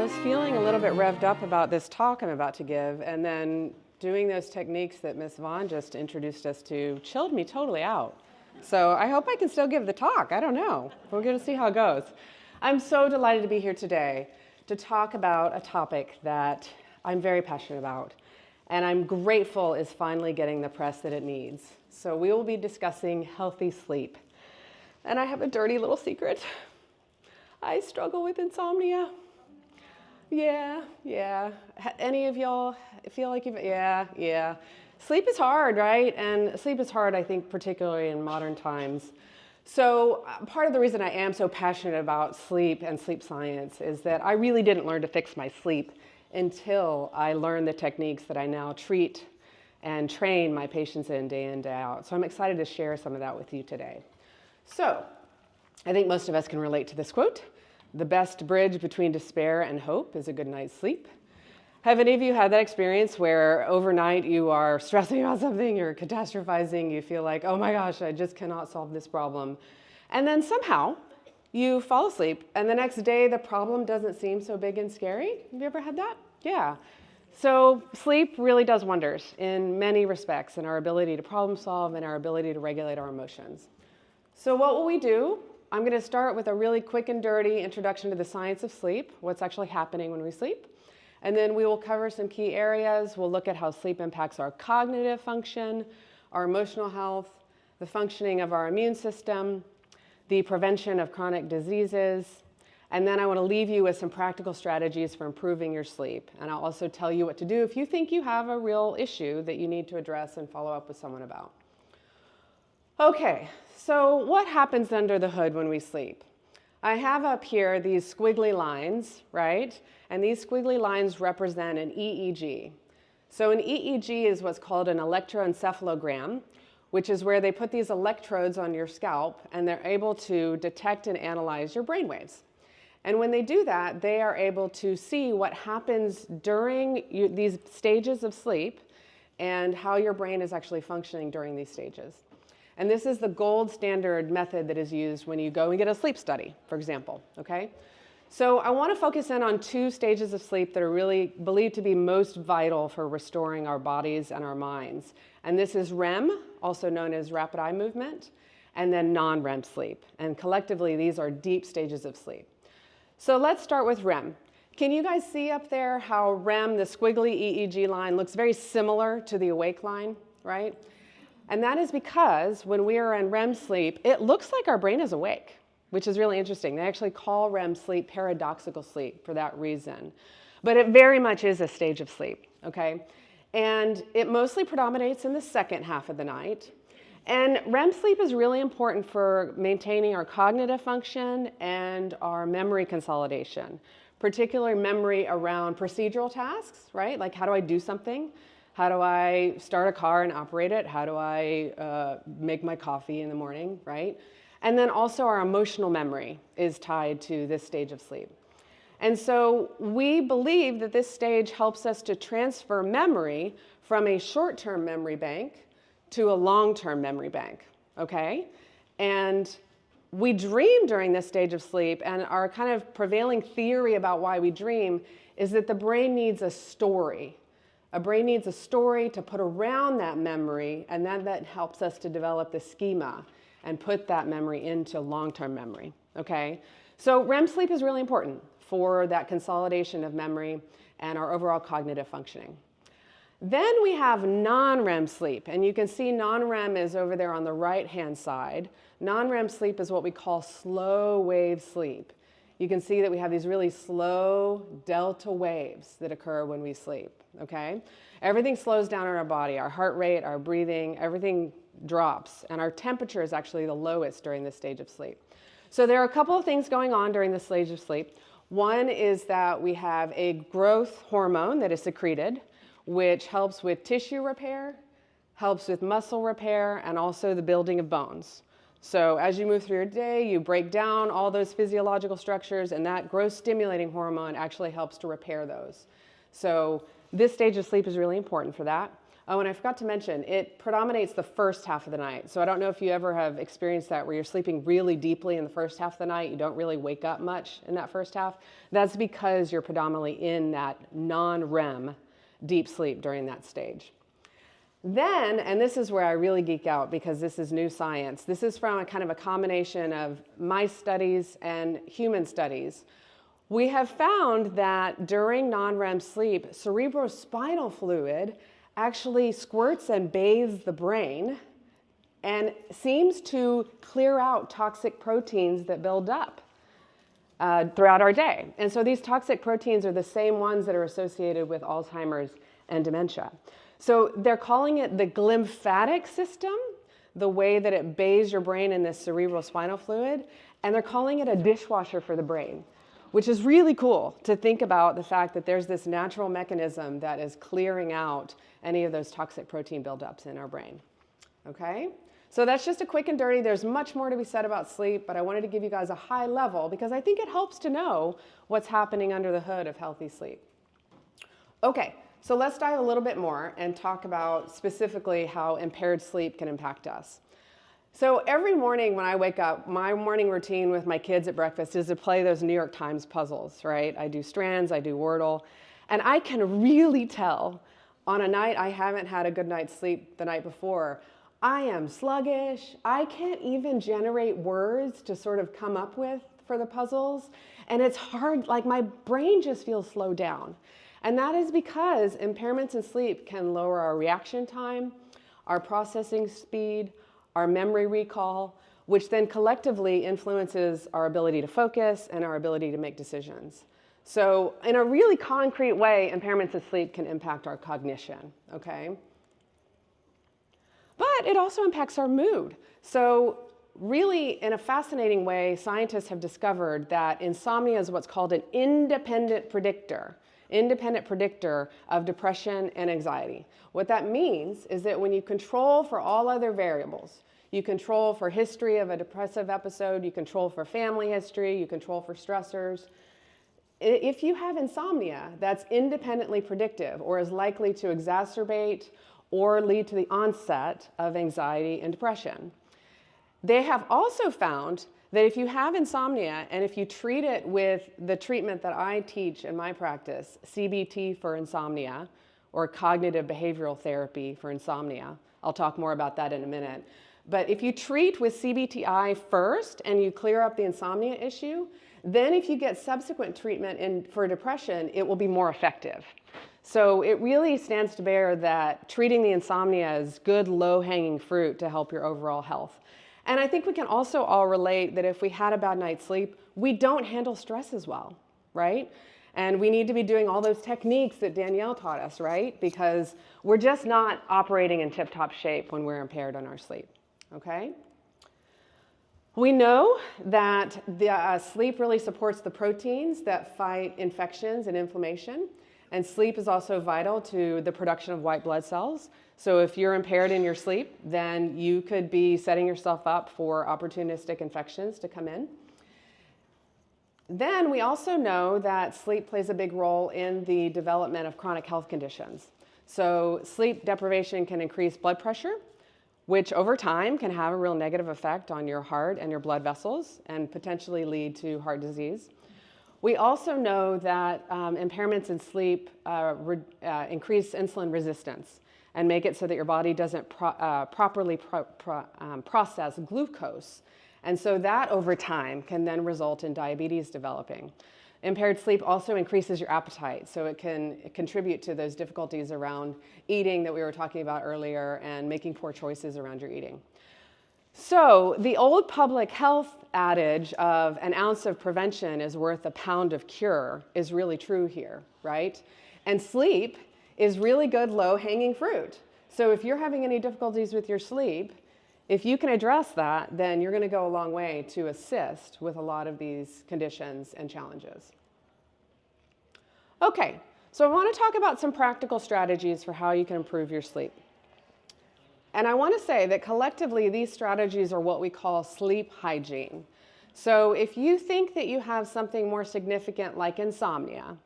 I was feeling a little bit revved up about this talk I'm about to give, and then doing those techniques that Miss Vaughn just introduced us to chilled me totally out. So I hope I can still give the talk. I don't know. We're going to see how it goes. I'm so delighted to be here today to talk about a topic that I'm very passionate about, and I'm grateful is finally getting the press that it needs. So we will be discussing healthy sleep. And I have a dirty little secret. I struggle with insomnia. Yeah. Any of y'all feel like yeah. Sleep is hard, right? And sleep is hard, I think, particularly in modern times. So part of the reason I am so passionate about sleep and sleep science is that I really didn't learn to fix my sleep until I learned the techniques that I now treat and train my patients in day out. So I'm excited to share some of that with you today. So I think most of us can relate to this quote. The best bridge between despair and hope is a good night's sleep. Have any of you had that experience where overnight you are stressing about something, you're catastrophizing, you feel like, oh my gosh, I just cannot solve this problem. And then somehow you fall asleep and the next day the problem doesn't seem so big and scary? Have you ever had that? Yeah. So sleep really does wonders in many respects in our ability to problem solve and our ability to regulate our emotions. So what will we do? I'm going to start with a really quick and dirty introduction to the science of sleep, what's actually happening when we sleep. And then we will cover some key areas. We'll look at how sleep impacts our cognitive function, our emotional health, the functioning of our immune system, the prevention of chronic diseases. And then I want to leave you with some practical strategies for improving your sleep. And I'll also tell you what to do if you think you have a real issue that you need to address and follow up with someone about. Okay, so what happens under the hood when we sleep? I have up here these squiggly lines, right? And these squiggly lines represent an EEG. So an EEG is what's called an electroencephalogram, which is where they put these electrodes on your scalp and they're able to detect and analyze your brainwaves. And when they do that, they are able to see what happens during these stages of sleep and how your brain is actually functioning during these stages. And this is the gold standard method that is used when you go and get a sleep study, for example, okay? So I want to focus in on two stages of sleep that are really believed to be most vital for restoring our bodies and our minds. And this is REM, also known as rapid eye movement, and then non-REM sleep. And collectively, these are deep stages of sleep. So let's start with REM. Can you guys see up there how REM, the squiggly EEG line, looks very similar to the awake line, right? And that is because when we are in REM sleep, it looks like our brain is awake, which is really interesting. They actually call REM sleep paradoxical sleep for that reason. But it very much is a stage of sleep, okay? And it mostly predominates in the second half of the night. And REM sleep is really important for maintaining our cognitive function and our memory consolidation, particularly memory around procedural tasks, right? Like how do I do something? How do I start a car and operate it? How do I make my coffee in the morning, right? And then also our emotional memory is tied to this stage of sleep. And so we believe that this stage helps us to transfer memory from a short-term memory bank to a long-term memory bank, okay? And we dream during this stage of sleep, and our kind of prevailing theory about why we dream is that the brain needs a story. A brain needs a story to put around that memory, and then that helps us to develop the schema and put that memory into long-term memory, okay? So REM sleep is really important for that consolidation of memory and our overall cognitive functioning. Then we have non-REM sleep, and you can see non-REM is over there on the right-hand side. Non-REM sleep is what we call slow wave sleep. You can see that we have these really slow delta waves that occur when we sleep, okay? Everything slows down in our body. Our heart rate, our breathing, everything drops, and our temperature is actually the lowest during this stage of sleep. So there are a couple of things going on during this stage of sleep. One is that we have a growth hormone that is secreted, which helps with tissue repair, helps with muscle repair, and also the building of bones. So as you move through your day, you break down all those physiological structures, and that growth stimulating hormone actually helps to repair those. So this stage of sleep is really important for that. Oh, and I forgot to mention, it predominates the first half of the night. So I don't know if you ever have experienced that where you're sleeping really deeply in the first half of the night. You don't really wake up much in that first half. That's because you're predominantly in that non-REM deep sleep during that stage. Then, and this is where I really geek out because this is new science. This is from a kind of a combination of mice studies and human studies. We have found that during non-REM sleep, cerebrospinal fluid actually squirts and bathes the brain and seems to clear out toxic proteins that build up throughout our day. And so these toxic proteins are the same ones that are associated with Alzheimer's and dementia. So they're calling it the glymphatic system, the way that it bathes your brain in this cerebrospinal fluid, and they're calling it a dishwasher for the brain, which is really cool to think about the fact that there's this natural mechanism that is clearing out any of those toxic protein buildups in our brain. Okay? So that's just a quick and dirty. There's much more to be said about sleep, but I wanted to give you guys a high level because I think it helps to know what's happening under the hood of healthy sleep. Okay. So let's dive a little bit more and talk about specifically how impaired sleep can impact us. So every morning when I wake up, my morning routine with my kids at breakfast is to play those New York Times puzzles, right? I do strands, I do Wordle, and I can really tell on a night I haven't had a good night's sleep the night before, I am sluggish. I can't even generate words to sort of come up with for the puzzles. And it's hard, like my brain just feels slowed down. And that is because impairments in sleep can lower our reaction time, our processing speed, our memory recall, which then collectively influences our ability to focus and our ability to make decisions. So in a really concrete way, impairments in sleep can impact our cognition, okay? But it also impacts our mood. So really, in a fascinating way, scientists have discovered that insomnia is what's called an independent predictor of depression and anxiety. What that means is that when you control for all other variables, you control for history of a depressive episode, you control for family history, you control for stressors. If you have insomnia, that's independently predictive or is likely to exacerbate or lead to the onset of anxiety and depression. They have also found that if you have insomnia and if you treat it with the treatment that I teach in my practice, CBT for insomnia, or cognitive behavioral therapy for insomnia, I'll talk more about that in a minute, but if you treat with CBTI first and you clear up the insomnia issue, then if you get subsequent treatment for depression, it will be more effective. So it really stands to bear that treating the insomnia is good low-hanging fruit to help your overall health. And I think we can also all relate that if we had a bad night's sleep, we don't handle stress as well, right? And we need to be doing all those techniques that Danielle taught us, right? Because we're just not operating in tip-top shape when we're impaired on our sleep, okay? We know that the sleep really supports the proteins that fight infections and inflammation. And sleep is also vital to the production of white blood cells. So if you're impaired in your sleep, then you could be setting yourself up for opportunistic infections to come in. Then we also know that sleep plays a big role in the development of chronic health conditions. So sleep deprivation can increase blood pressure, which over time can have a real negative effect on your heart and your blood vessels and potentially lead to heart disease. We also know that impairments in sleep increase insulin resistance and make it so that your body doesn't properly process glucose. And so that over time can then result in diabetes developing. Impaired sleep also increases your appetite, so it can contribute to those difficulties around eating that we were talking about earlier and making poor choices around your eating. So the old public health adage of an ounce of prevention is worth a pound of cure is really true here, right? And sleep is really good low-hanging fruit. So if you're having any difficulties with your sleep, if you can address that, then you're going to go a long way to assist with a lot of these conditions and challenges. Okay, so I want to talk about some practical strategies for how you can improve your sleep. And I want to say that collectively, these strategies are what we call sleep hygiene. So if you think that you have something more significant like insomnia,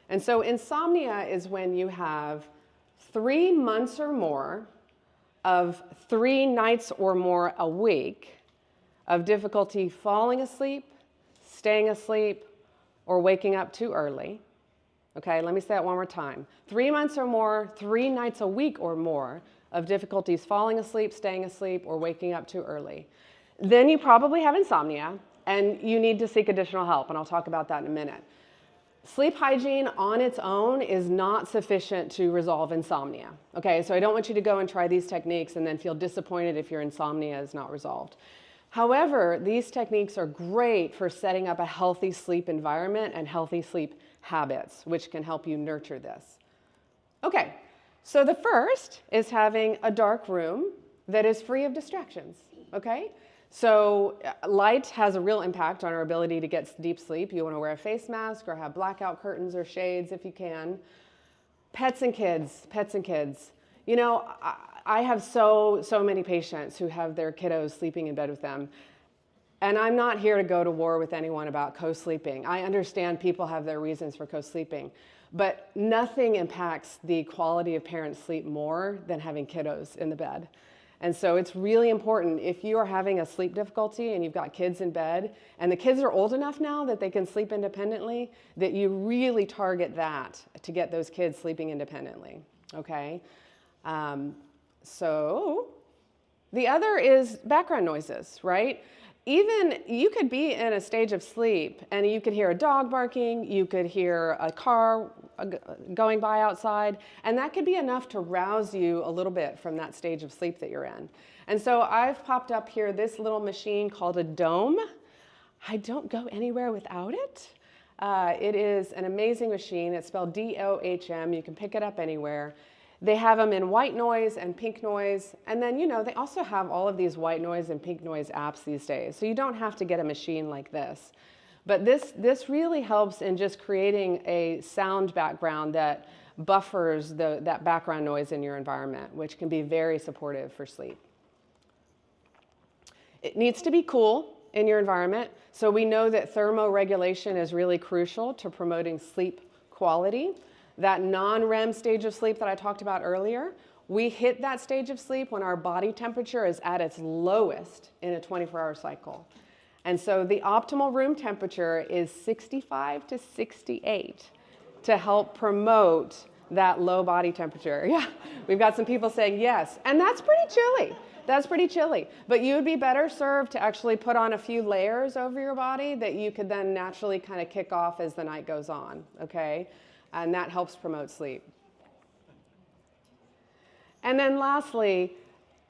and so insomnia is when you have 3 months or more of 3 nights or more a week of difficulty falling asleep, staying asleep, or waking up too early. Okay, let me say that one more time. 3 months or more, 3 nights a week or more of difficulties falling asleep, staying asleep, or waking up too early. Then you probably have insomnia and you need to seek additional help, and I'll talk about that in a minute. Sleep hygiene on its own is not sufficient to resolve insomnia. Okay, so I don't want you to go and try these techniques and then feel disappointed if your insomnia is not resolved. However, these techniques are great for setting up a healthy sleep environment and healthy sleep habits, which can help you nurture this. Okay, so the first is having a dark room that is free of distractions, okay? So light has a real impact on our ability to get deep sleep. You want to wear a face mask or have blackout curtains or shades if you can. Pets and kids, pets and kids. You know, I have so many patients who have their kiddos sleeping in bed with them. And I'm not here to go to war with anyone about co-sleeping. I understand people have their reasons for co-sleeping, but nothing impacts the quality of parents' sleep more than having kiddos in the bed. And so it's really important if you are having a sleep difficulty and you've got kids in bed and the kids are old enough now that they can sleep independently, that you really target that to get those kids sleeping independently, okay? So the other is background noises, right? Even you could be in a stage of sleep and you could hear a dog barking, you could hear a car going by outside, and that could be enough to rouse you a little bit from that stage of sleep that you're in. And so I've popped up here this little machine called a Dome. I don't go anywhere without it. It is an amazing machine. It's spelled D-O-H-M. You can pick it up anywhere. They have them in white noise and pink noise. And then, you know, they also have all of these white noise and pink noise apps these days. So you don't have to get a machine like this. But this really helps in just creating a sound background that buffers that background noise in your environment, which can be very supportive for sleep. It needs to be cool in your environment. So we know that thermoregulation is really crucial to promoting sleep quality. That non-REM stage of sleep that I talked about earlier, we hit that stage of sleep when our body temperature is at its lowest in a 24-hour cycle. And so the optimal room temperature is 65 to 68 to help promote that low body temperature. Yeah, we've got some people saying yes, and that's pretty chilly. That's pretty chilly. But you would be better served to actually put on a few layers over your body that you could then naturally kind of kick off as the night goes on, okay? And that helps promote sleep. And then lastly,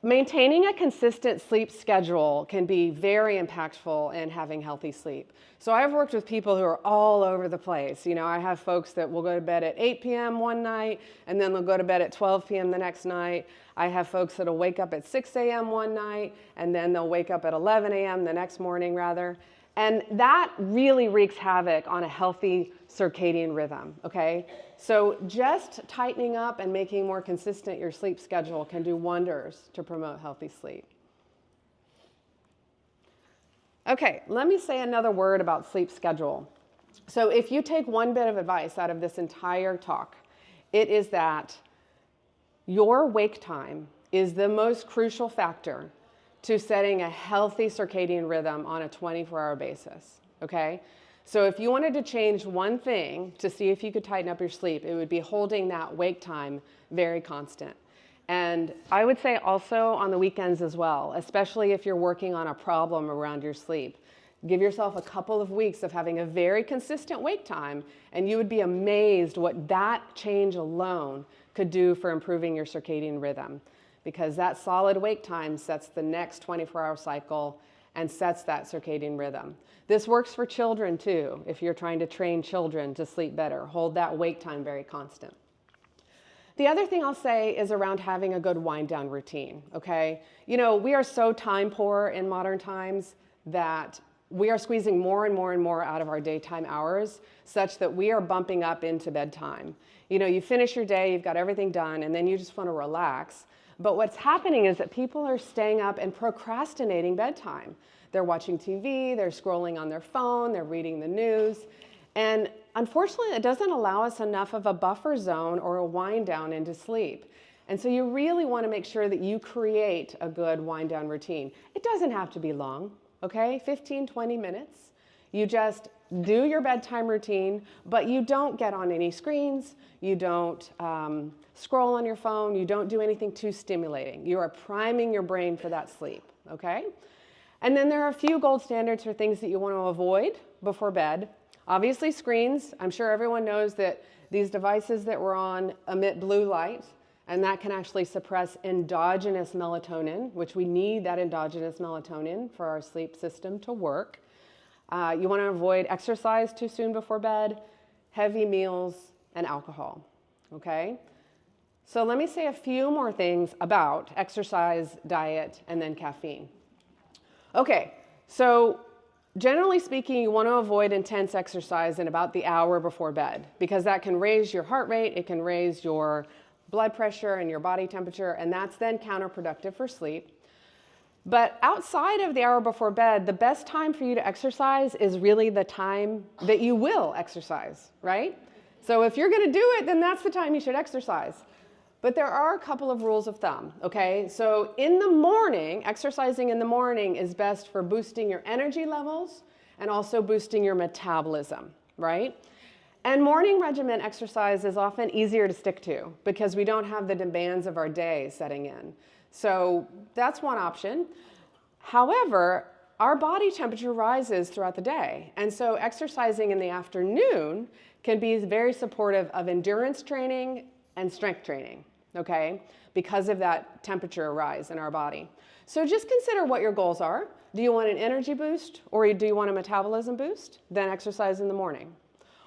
maintaining a consistent sleep schedule can be very impactful in having healthy sleep. So I've worked with people who are all over the place. You know, I have folks that will go to bed at 8 p.m. one night, and then they'll go to bed at 12 p.m. the next night. I have folks that'll wake up at 6 a.m. one night, and then they'll wake up at 11 a.m. the next morning, rather. And that really wreaks havoc on a healthy circadian rhythm, okay? So just tightening up and making more consistent your sleep schedule can do wonders to promote healthy sleep. Okay, let me say another word about sleep schedule. So if you take one bit of advice out of this entire talk, it is that your wake time is the most crucial factor to setting a healthy circadian rhythm on a 24-hour basis, okay? So if you wanted to change one thing to see if you could tighten up your sleep, it would be holding that wake time very constant. And I would say also on the weekends as well, especially if you're working on a problem around your sleep. Give yourself a couple of weeks of having a very consistent wake time, and you would be amazed what that change alone could do for improving your circadian rhythm. Because that solid wake time sets the next 24-hour cycle and sets that circadian rhythm. This works for children too, if you're trying to train children to sleep better. Hold that wake time very constant. The other thing I'll say is around having a good wind down routine, okay? You know, we are so time poor in modern times that we are squeezing more and more and more out of our daytime hours such that we are bumping up into bedtime. You know, you finish your day, you've got everything done, and then you just want to relax. But what's happening is that people are staying up and procrastinating bedtime. They're watching TV, they're scrolling on their phone, they're reading the news. And unfortunately, it doesn't allow us enough of a buffer zone or a wind down into sleep. And so you really want to make sure that you create a good wind down routine. It doesn't have to be long, okay? 15, 20 minutes. You just do your bedtime routine, but you don't get on any screens. You don't scroll on your phone. You don't do anything too stimulating. You are priming your brain for that sleep, okay? And then there are a few gold standards for things that you want to avoid before bed. Obviously, screens. I'm sure everyone knows that these devices that we're on emit blue light, and that can actually suppress endogenous melatonin, which we need that endogenous melatonin for our sleep system to work. You want to avoid exercise too soon before bed, heavy meals, and alcohol, okay? So let me say a few more things about exercise, diet, and then caffeine. Okay, so generally speaking, you want to avoid intense exercise in about the hour before bed because that can raise your heart rate, it can raise your blood pressure and your body temperature, and that's then counterproductive for sleep. But outside of the hour before bed, the best time for you to exercise is really the time that you will exercise, right? So if you're going to do it, then that's the time you should exercise. But there are a couple of rules of thumb, okay? So in the morning, exercising in the morning is best for boosting your energy levels and also boosting your metabolism, right? And morning regimen exercise is often easier to stick to because we don't have the demands of our day setting in. So that's one option. However, our body temperature rises throughout the day. And so exercising in the afternoon can be very supportive of endurance training and strength training, okay? Because of that temperature rise in our body. So just consider what your goals are. Do you want an energy boost or do you want a metabolism boost? Then exercise in the morning.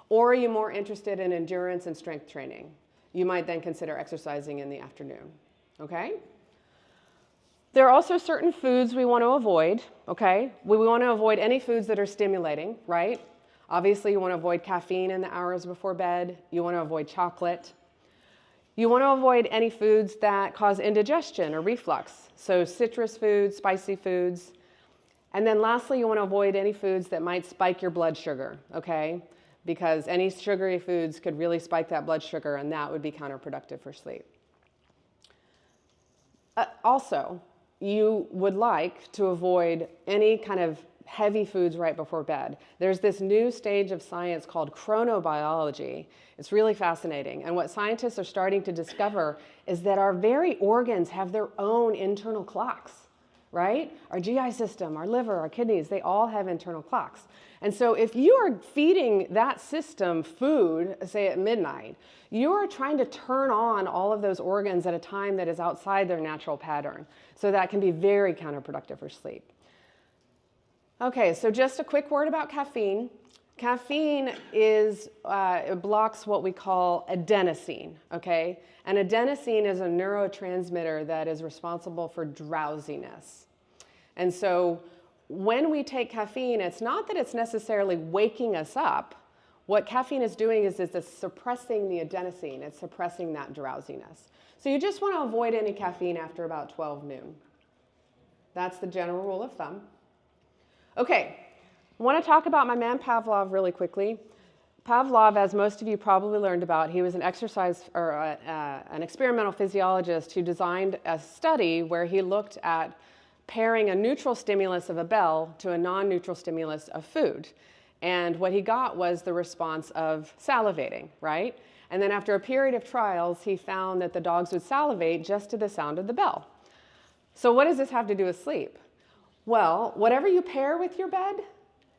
Or are you more interested in endurance and strength training? You might then consider exercising in the afternoon, okay? There are also certain foods we want to avoid, okay? We want to avoid any foods that are stimulating, right? Obviously, you want to avoid caffeine in the hours before bed. You want to avoid chocolate. You want to avoid any foods that cause indigestion or reflux. So citrus foods, spicy foods. And then lastly, you want to avoid any foods that might spike your blood sugar, okay? Because any sugary foods could really spike that blood sugar, and that would be counterproductive for sleep. Also, you would like to avoid any kind of heavy foods right before bed. There's this new stage of science called chronobiology. It's really fascinating. And what scientists are starting to discover is that our very organs have their own internal clocks, right? Our GI system, our liver, our kidneys, they all have internal clocks. And so if you are feeding that system food, say at midnight, you are trying to turn on all of those organs at a time that is outside their natural pattern. So that can be very counterproductive for sleep. Okay, so just a quick word about caffeine. Caffeine it blocks what we call adenosine, okay? And adenosine is a neurotransmitter that is responsible for drowsiness. And so when we take caffeine, it's not that it's necessarily waking us up. What caffeine is doing is it's suppressing the adenosine. It's suppressing that drowsiness. So you just want to avoid any caffeine after about 12 noon. That's the general rule of thumb. Okay, I want to talk about my man Pavlov really quickly. Pavlov, as most of you probably learned about, he was an an experimental physiologist who designed a study where he looked at pairing a neutral stimulus of a bell to a non-neutral stimulus of food. And what he got was the response of salivating, right? And then after a period of trials, he found that the dogs would salivate just to the sound of the bell. So what does this have to do with sleep? Well, whatever you pair with your bed,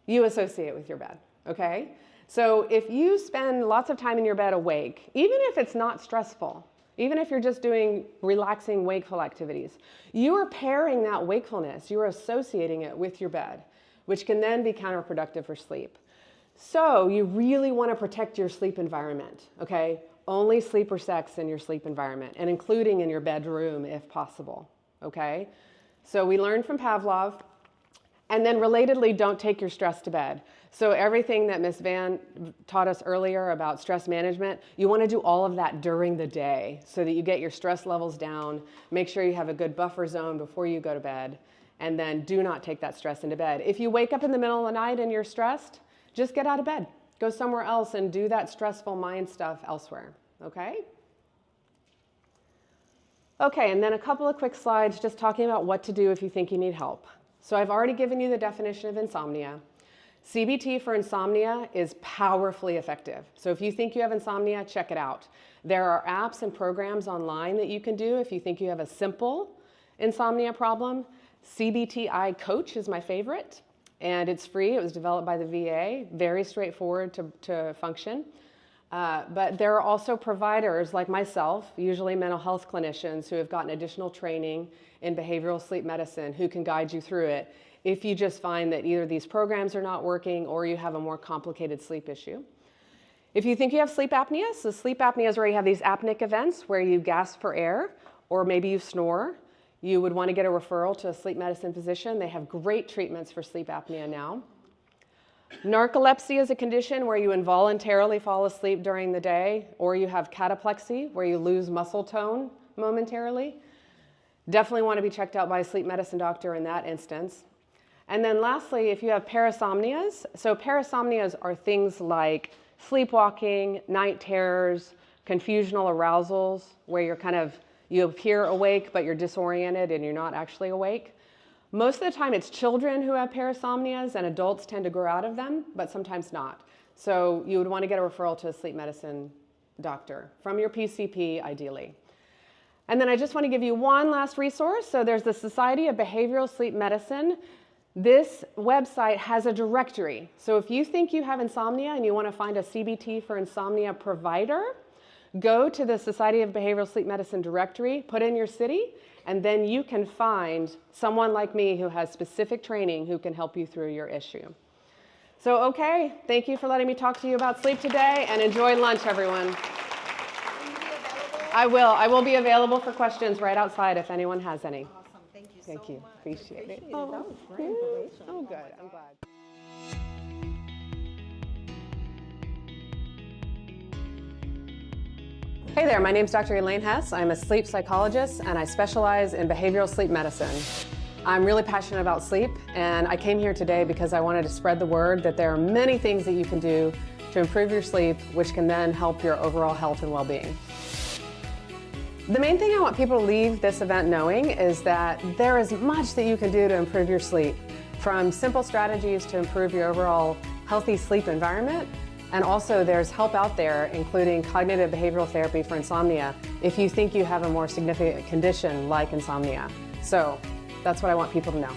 you associate with your bed, okay? So if you spend lots of time in your bed awake, even if it's not stressful, even if you're just doing relaxing, wakeful activities, you are pairing that wakefulness, you are associating it with your bed, which can then be counterproductive for sleep. So you really want to protect your sleep environment, okay? Only sleep or sex in your sleep environment, and including in your bedroom if possible, okay? So we learned from Pavlov, and then relatedly, don't take your stress to bed. So everything that Ms. Van taught us earlier about stress management, you want to do all of that during the day so that you get your stress levels down, make sure you have a good buffer zone before you go to bed, and then do not take that stress into bed. If you wake up in the middle of the night and you're stressed, just get out of bed. Go somewhere else and do that stressful mind stuff elsewhere, okay? Okay, and then a couple of quick slides just talking about what to do if you think you need help. So I've already given you the definition of insomnia. CBT for insomnia is powerfully effective. So if you think you have insomnia, check it out. There are apps and programs online that you can do if you think you have a simple insomnia problem. CBTI Coach is my favorite, and it's free. It was developed by the VA, very straightforward to function. But there are also providers like myself, usually mental health clinicians, who have gotten additional training in behavioral sleep medicine who can guide you through it if you just find that either these programs are not working or you have a more complicated sleep issue. If you think you have sleep apnea, so sleep apnea is where you have these apneic events where you gasp for air or maybe you snore, you would want to get a referral to a sleep medicine physician. They have great treatments for sleep apnea now. Narcolepsy is a condition where you involuntarily fall asleep during the day, or you have cataplexy where you lose muscle tone momentarily. Definitely want to be checked out by a sleep medicine doctor in that instance. And then lastly, if you have parasomnias, so parasomnias are things like sleepwalking, night terrors, confusional arousals, where you appear awake, but you're disoriented and you're not actually awake. Most of the time it's children who have parasomnias and adults tend to grow out of them, but sometimes not. So you would want to get a referral to a sleep medicine doctor from your PCP ideally. And then I just want to give you one last resource. So there's the Society of Behavioral Sleep Medicine. This website has a directory. So if you think you have insomnia and you want to find a CBT for insomnia provider, go to the Society of Behavioral Sleep Medicine directory, put in your city, and then you can find someone like me who has specific training who can help you through your issue. So, okay, thank you for letting me talk to you about sleep today, and enjoy lunch, everyone. I will be available for questions right outside if anyone has any. Awesome. Thank you so Thank you. much. Appreciate it. That was great information. Oh, good. I'm glad. Hey there, my name is Dr. Elaine Hess. I'm a sleep psychologist and I specialize in behavioral sleep medicine. I'm really passionate about sleep, and I came here today because I wanted to spread the word that there are many things that you can do to improve your sleep, which can then help your overall health and well-being. The main thing I want people to leave this event knowing is that there is much that you can do to improve your sleep, from simple strategies to improve your overall healthy sleep environment. And also there's help out there, including cognitive behavioral therapy for insomnia, if you think you have a more significant condition like insomnia. So that's what I want people to know.